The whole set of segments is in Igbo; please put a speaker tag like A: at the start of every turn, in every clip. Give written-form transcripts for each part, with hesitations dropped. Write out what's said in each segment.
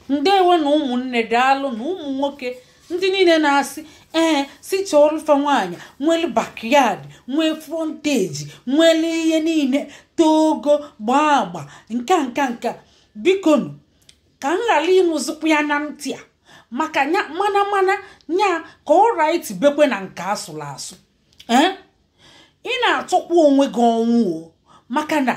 A: ndewo na ụmụnne daalụ na ụmụ nwoke ndị niile na-asị si chọrọ ife nwaanyị nwere backyard nwee frontage nwere ihe niile togo gbaa agba nka biko ka m ghara ịnụzikwa ya na ntị a maka mana nya ka ọ right bekwe na nke asụrụ asụ ị na-atụkwa onwe gị ọnwụ maka na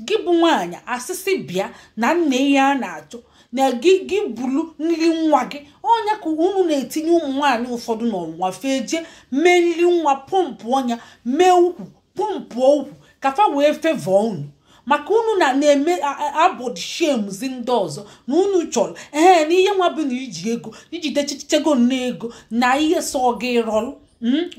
A: gị bụ nwaanyị asịsị bịa na nne ihe a na-achọ na gị bulu nri nwa gị ọnya ka unu na-etinye ụmụ nwaanyị ụfọdụ n'ọnwa feje mee nri nwa pọmpụ ọnya mee ukwu pọmpụ okwu kafa wee fevọ unu maka unu na-eme abọd shemzi ndị ọzọ na unu chọrọ na ihe nwa bụ na iji ego iji dechichego ego na ihe so gị rọrụ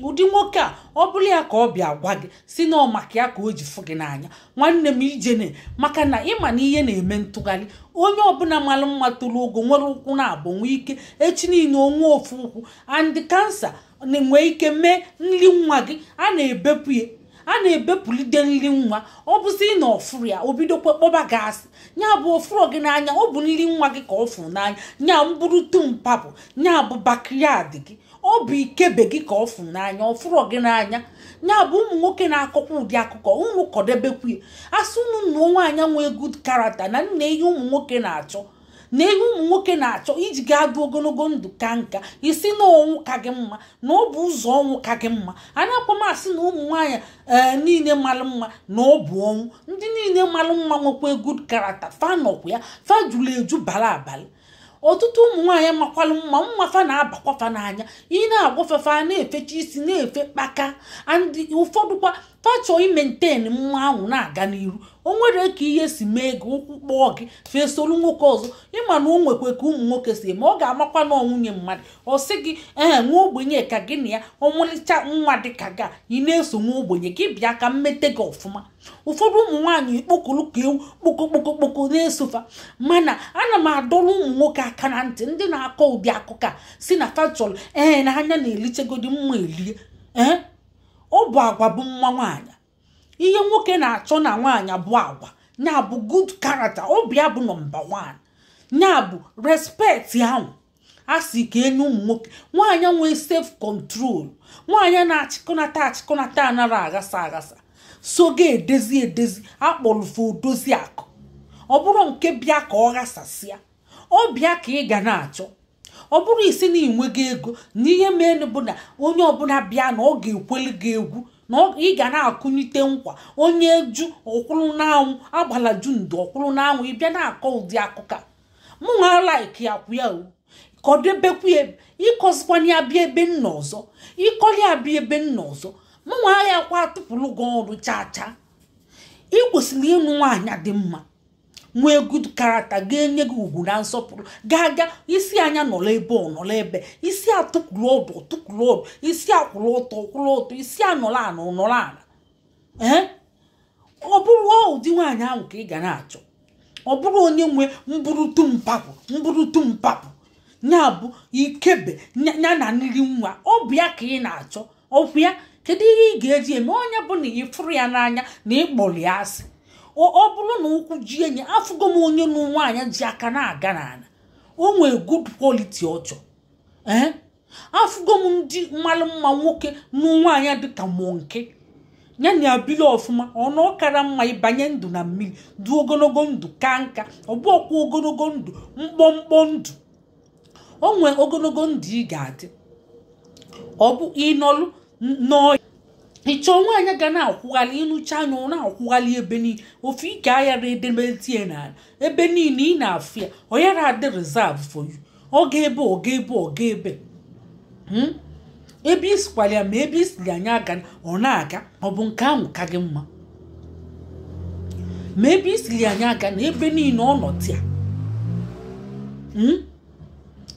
A: ụdị nwoke a ọ bụrụ ya ka ọ bịa gwa gị si na ọ maka ya ka o ji fụ gị n'anya nwanne m ijene maka na ịma na ihe na-eme ntụgharị onye ọbụla mara mma toro ogo nwere ụkwụ na-abụ nwee ike echi niile onwe ofu ụkwụ and kansa na-enwe ike mee nri nwa gị a na-ebepụ ya a na-ebepụlide nri nwa ọ bụzi na ọfụrụ ya o bidokwa kpọba gị asị nya bụ ọfụrụ gị n'anya ọ bụ nri nwa gị ka ọ fụrụ n'anya nya mbụrụ tumpapụ nya bụ bakriyad gị ọ bụ ikebe gị ka ọ fụrụ n'anya ọ fụrụ gị n'anya nya bụ ụmụ nwoke na-akọkwa ụdị akụkọ unu kọdebekwu ya asị unu na nwaanyị nwee good character na nna ihe ụmụ nwoke na-achọ na ihe ụmụ nwoke na-achọ iji ga-adụ ogologo ndụ ka nka isi na ọnwụ ka gị mma na ọ bụ ụzọ ọnwụ ka gị mma anya akwamasị na ụmụ nwaanyị niile mara mma na ọ bụ ọnwụ ndị niile mara mma nwekwa good character fa nọkwa ya fa jụrụ eju bara abalị ọtụtụ ụmụ nwaanyị makwalụ mma fa na-abakwafa n'anya ị na-agwafefa na-efecha isi na-efe kpaka ndị ụfọdụkwa fa chọọ imenten mma ahụ na-aga n'iru o nwere ka ihe si mee gị ụkwụ kpọọ gị fesolu nwoke ọzọ ịma na o nwekwe ka ụmụ nwoke si eme ọ ga-amakwa na ọnwụnye mmadụ ọ sị gị nwa ogbenye ka gị na ya ọmụlicha nwa dị ka ga ị na-eso nwa ogbenye gị bịa ka mmete gị ọfụma ụfọdụ ụmụ nwaanyị kpokolu ka ewu kpokokpokokpoko na-esofa mana ana m adọrọ ụmụ nwoke aka na ntị ndị na-akọ ụdị akụkọ a si na fa chọrọ na anya na-elichegodi mma elie ọ bụ agwa bụ mma nwaanyị ihe nwoke na-achọ na nwaanyị bụ agwa nya bụ good character ọ bụ ya bụ nọmba 1 nya bụ respect ahụ a sị ka enye ụmụ nwoke nwaanyị nwee self control nwaanyị na-achịkọnata anara aghasa so ga-edezi akpọrọfe odozi akụ ọ bụrụ nke bịa ka ọ ghasasịa ọ bịa ka ị ga na-achọ ọ bụrụ isi na inweghị ego na ihe mere bụ na onye ọbụla bịa na ọ ga-ekweli gị egwu na ị ga na-akụnite nkwa onye ju ọkwụrụ n'anwụ agbala ju ndụ ọkwụrụ n'anwụ ịbịa na-akọ ụdị akụkọ mụ nwa like ya kwụ ya ka ọ debekwu ịkọzikwana ya bịa ebe nna ọzọ ịkọli ya bịa ebe nna ọzọ mụ nwa ya kwa atụpụrụ gị ọrụ chaa ị kwesịrị ịnụ nwaanyị dị mma nwee good character ga-enye gị ugwu na nsọpụrụ ga-aga isi anya nọrọ ebe ọ nọrọ ebe isi atụkwuru ọdụ isi akwụrụ ọtọ isi anọrọ ana ọ bụrụ ụdị nwaanyị ahụ ka ị ga na-achọ ọ bụrụ onye nwe mburutu mpapụ nya bụ ikebe ya na nri nwa ọ bụ ya ka ị na-achọ ọ bụ ya kedu ihe ị ga-eji eme onye bụ na ị fụrụ ya n'anya na ịkpọrọ ya asị ọ bụrụ na ụkwụ ji enye afụgo m onye nụ nwaanyị ji aka na-aga n'ala o nwee good quality ọchọ afụgo m ndị mmalụ mma nwoke nụ nwaanyị dịka mmụọ nke ya na abili ọfụma ọnụ ọkara mma ịbanye ndụ na mmiri dị ogologo ndụ ka nka ọ bụ ọkwa ogologo ndụ mkpọmkpọ ndụ o nwee ogologo ndụ ị ga-adị ọ bụ ịnọlụ n'ọya ịchọ nwaanyị ga na-akwụghalị ịnụcha anya ọ na-akwụghalị ebe niile ofu ike ayara edemetie n'ala ebe niile ị na-afụ ya ọ yara adị reserve for you ọ ga-ebe ebe isikwali ya ma ebe isiri anya aga ọ na-aga ọ bụ nke ahụ ka gị mma ma ebe isiri anya aga na ebe niile ọ nọtị ya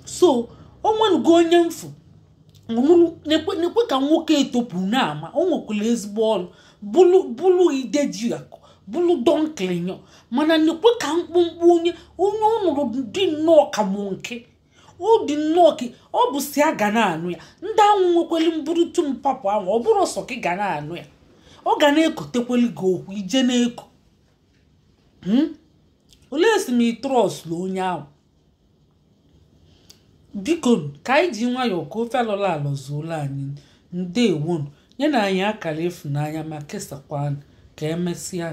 A: so o nwenugo onye mfu nekwe ka nwoke etopụ na-ama o nwekwara ezigbo ọrụ bụlụ ideji akụ bụlụ donklinyo mana nekwe ka mkpụmkpụ onye ọnụrụ dị nnọọ ka mụ nke ọ dị nnọọ ka ọ bụ si a ga na-anụ ya ndị ahụ nwekweli mburutu mpapụ ahụ ọ bụrụ ọsọ ka ị ga na-anụ ya ọ ga na-ekotekweli gị okwu ije na-eko olee esi m trọst na onye ahụ biko ka anyị ji nwayọọ ka ofe alọla alọzuola anyị ndewonu nye na anyị akara ịfụnanya ma kesakwa ka emesịa